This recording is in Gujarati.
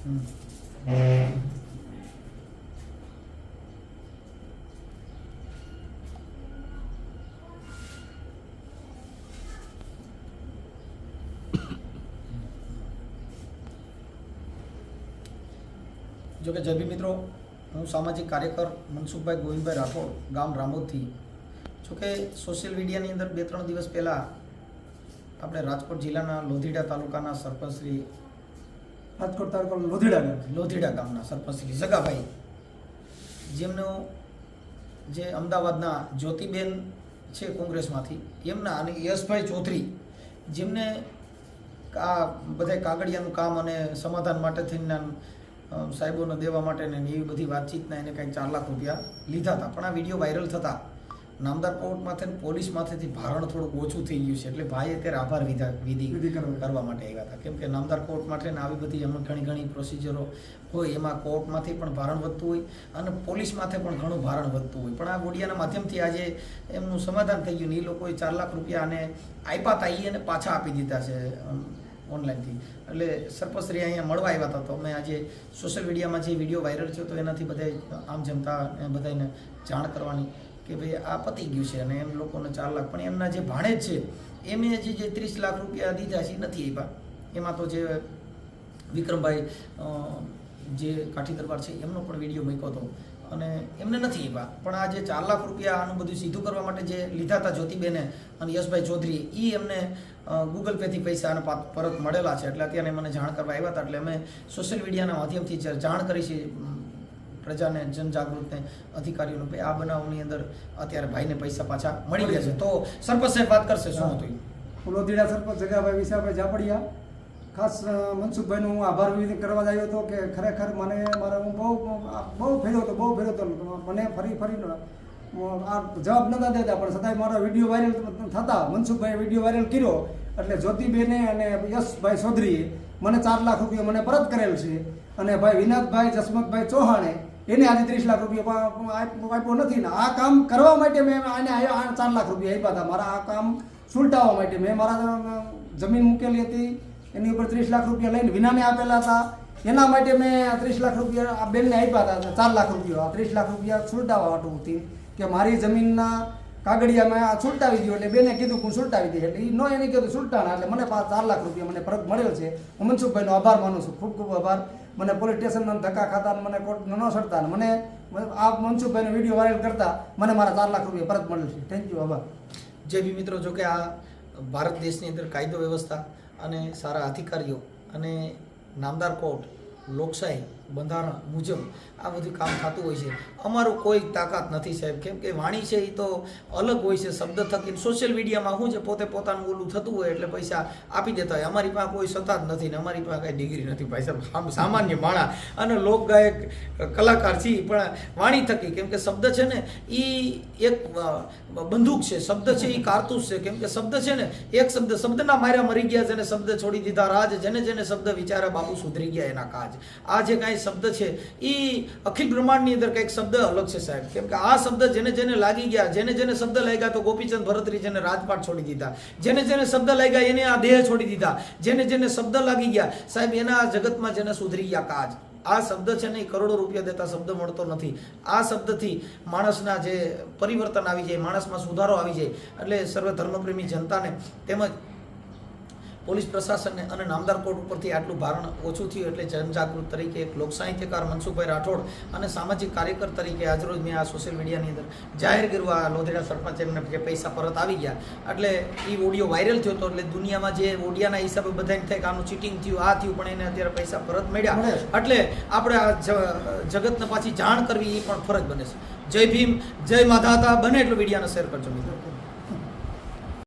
જો કે જય ભીમ મિત્રો, હું સામાજિક કાર્યકર મનસુખભાઈ ગોવિંદભાઈ રાઠોડ, ગામ રામોદથી. જો કે સોશિયલ મીડિયાની અંદર 2-3 દિવસ પહેલાં આપણે રાજકોટ જિલ્લાના લોધીડા તાલુકાના સરપંચ શ્રી રાજકોટ તાલુકાના લોધીડા ગામના સરપંચ શ્રી જગાભાઈ, જેમનો જે અમદાવાદના જ્યોતિબેન છે કોંગ્રેસમાંથી, એમના અને યશભાઈ ચૌધરી, જેમને આ બધા કાગળિયાનું કામ અને સમાધાન માટે થઈને સાહેબોને દેવા માટે ને એવી બધી વાતચીતના એને કંઈક 4 લાખ રૂપિયા લીધા હતા. પણ આ વિડીયો વાયરલ થતા નામદાર કોર્ટમાંથી અને પોલીસમાંથી ભારણ થોડુંક ઓછું થઈ ગયું છે. એટલે ભાઈ અત્યારે આભાર વિધિ કરવા માટે આવ્યા હતા. કેમ કે નામદાર કોર્ટ માટે આવી બધી એમાં ઘણી પ્રોસિજરો હોય, એમાં કોર્ટમાંથી પણ ભારણ વધતું હોય અને પોલીસમાંથી પણ ઘણું ભારણ વધતું હોય. પણ આ વિડીયોના માધ્યમથી આજે એમનું સમાધાન થઈ ગયું ને એ લોકોએ 4 લાખ રૂપિયા અને આપ્યા હતા, એને પાછા આપી દીધા છે ઓનલાઈનથી. એટલે સરપંચશ્રી અહીંયા મળવા આવ્યા હતા. તો અમે આજે સોશિયલ મીડિયામાં જે વિડીયો વાયરલ થયો તો એનાથી બધા આમ જનતા બધાને જાણ કરવાની કે ભાઈ આ પતી ગયું છે અને એમ લોકોને 4 લાખ. પણ એમના જે ભાણેજ છે એમને જે 30 લાખ રૂપિયા દીધા છે નથી આપ્યા. એમાં તો જે વિક્રમભાઈ જે કાઠી દરબાર છે એમનો પણ વિડીયો મૂક્યો હતો અને એમને નથી આપ્યા. પણ આ જે 4 લાખ રૂપિયા આનું બધું સીધું કરવા માટે જે લીધા હતા જ્યોતિબેને અને યશભાઈ ચૌધરી, એ એમને ગૂગલ પેથી પૈસા અને પરત મળેલા છે. એટલે અત્યારે મને જાણ કરવા આવ્યા હતા. એટલે અમે સોશિયલ મીડિયાના માધ્યમથી જાણ કરી છે પ્રજાને, જનજાગૃતને, અધિકારીઓને, ભાઈ આ બનાવની અંદર અત્યારે ભાઈને પૈસા પાછા મળી ગયા છે. તો સરપંચ સાહેબ વાત કરશે શું હતું. લોધીડા સરપંચ જગાભાઈ વિશાભાઈ જાપડિયા, ખાસ મનસુખભાઈનો હું આભાર વિધિ કરવા આવ્યો હતો કે ખરેખર મને હું બહુ ફેર્યો હતો મને ફરી આ જવાબ નહોતા દેતા, પણ છતાંય મારો વિડીયો વાયરલ થતા મનસુખભાઈએ વિડીયો વાયરલ કર્યો એટલે જ્યોતિબેને અને યશભાઈ ચૌધરીએ મને 4 લાખ રૂપિયા મને પરત કરેલ છે. અને ભાઈ વિનોદભાઈ જસમતભાઈ ચૌહાણે એને આજે 30 લાખ રૂપિયા આપ્યો નથી ને આ કામ કરવા માટે મેં આને 4 લાખ રૂપિયા આપ્યા હતા. મારા આ કામ સુલટાવવા માટે મેં મારા જમીન મૂકેલી હતી, એની ઉપર 30 લાખ રૂપિયા લઈને વિનાને આપેલા હતા. એના માટે મેં 30 લાખ રૂપિયા આ બેનને આપ્યા હતા. 4 લાખ રૂપિયા 30 લાખ રૂપિયા સુલટાવવા માટે હતી કે મારી જમીનના કાગળિયામાં આ સુલટાવી દો. એટલે બેને કીધું હું સુલટાવી દે, એટલે નો એને કીધું સુલટાણા, એટલે મને 4 લાખ રૂપિયા મને પરત મળેલ છે. હું મનસુખભાઈનો આભાર માનું છું, ખૂબ આભાર. મને પોલીસ સ્ટેશનના ધક્કા ખાતા, મને કોર્ટ ન સડતા, મને આ મનસુખભાઈનો વિડીયો વાયરલ કરતા મને મારા 4 લાખ રૂપિયા પરત મળેલ છે. થેન્ક યુ, આભાર. જે બી મિત્રો, જો કે આ ભારત દેશની અંદર કાયદો વ્યવસ્થા અને સારા અધિકારીઓ અને નામદાર કોર્ટ, લોકશાહી, બંધારણ મુજબ આ બધું કામ થતું હોય છે. અમારું કોઈ તાકાત નથી સાહેબ, કેમ કે વાણી છે એ તો અલગ હોય છે શબ્દ થકી. સોશિયલ મીડિયામાં શું છે, પોતે પોતાનું ઓલું થતું હોય એટલે પૈસા આપી દેતા હોય. અમારી પાસે કોઈ સત્તા જ નથી ને અમારી પાસે કાંઈ ડિગ્રી નથી ભાઈ સાહેબ, સામાન્ય માણા અને લોકગાયક કલાકાર છીએ. પણ વાણી થકી, કેમ કે શબ્દ છે ને એ એક બંદૂક છે, શબ્દ છે એ કારતૂસ છે. કેમ કે શબ્દ છે ને એક શબ્દના માર્યા મરી ગયા, જેને શબ્દ છોડી દીધા રાજ, જેને શબ્દ વિચારા બાપુ સુધરી ગયા એના કાજ. આ જે કાંઈ શબ્દ છે એ અખિલ બ્રહ્માંડની અંદર કંઈક શબ્દ અલગ છે સાહેબ. કેમ કે આ શબ્દ જેને લાગી ગયા, જેને શબ્દ લાગ્યા તો ગોપીચંદ ભરતરી જેને રાજપાટ છોડી દીધા, જેને શબ્દ લાગ્યા એને આ દેહ છોડી દીધા, જેને શબ્દ લાગી ગયા સાહેબ એના જગતમાં જેને સુધરી ગયા કાજ. આ શબ્દ છે ને એ કરોડો રૂપિયા દેતા શબ્દ મળતો નથી. આ શબ્દથી માણસના જે પરિવર્તન આવી જાય, માણસમાં સુધારો આવી જાય. એટલે સર્વ ધર્મપ્રેમી જનતાને તેમજ પોલીસ પ્રશાસનને અને નામદાર કોર્ટ ઉપરથી આટલું ભારણ ઓછું થયું. એટલે જનજાગૃત તરીકે એક લોક સાહિત્યકાર મનસુખભાઈ રાઠોડ અને સામાજિક કાર્યકર તરીકે આજરોજ મેં આ સોશિયલ મીડિયાની અંદર જાહેર કર્યું આ લોધીડા સરપંચ એમને જે પૈસા પરત આવી ગયા. એટલે એ ઓડિયો વાયરલ થયો હતો. એટલે દુનિયામાં જે ઓડિયાના હિસાબે બધાને થાય કે આનું ચીટિંગ થયું, આ થયું, પણ એને અત્યારે પૈસા પરત મળ્યા. એટલે આપણે આ જગતને પાછી જાણ કરવી એ પણ ફરજ બને છે. જય ભીમ, જય માધાતા. બને એટલું મીડિયાને શેર કરજો મિત્રો.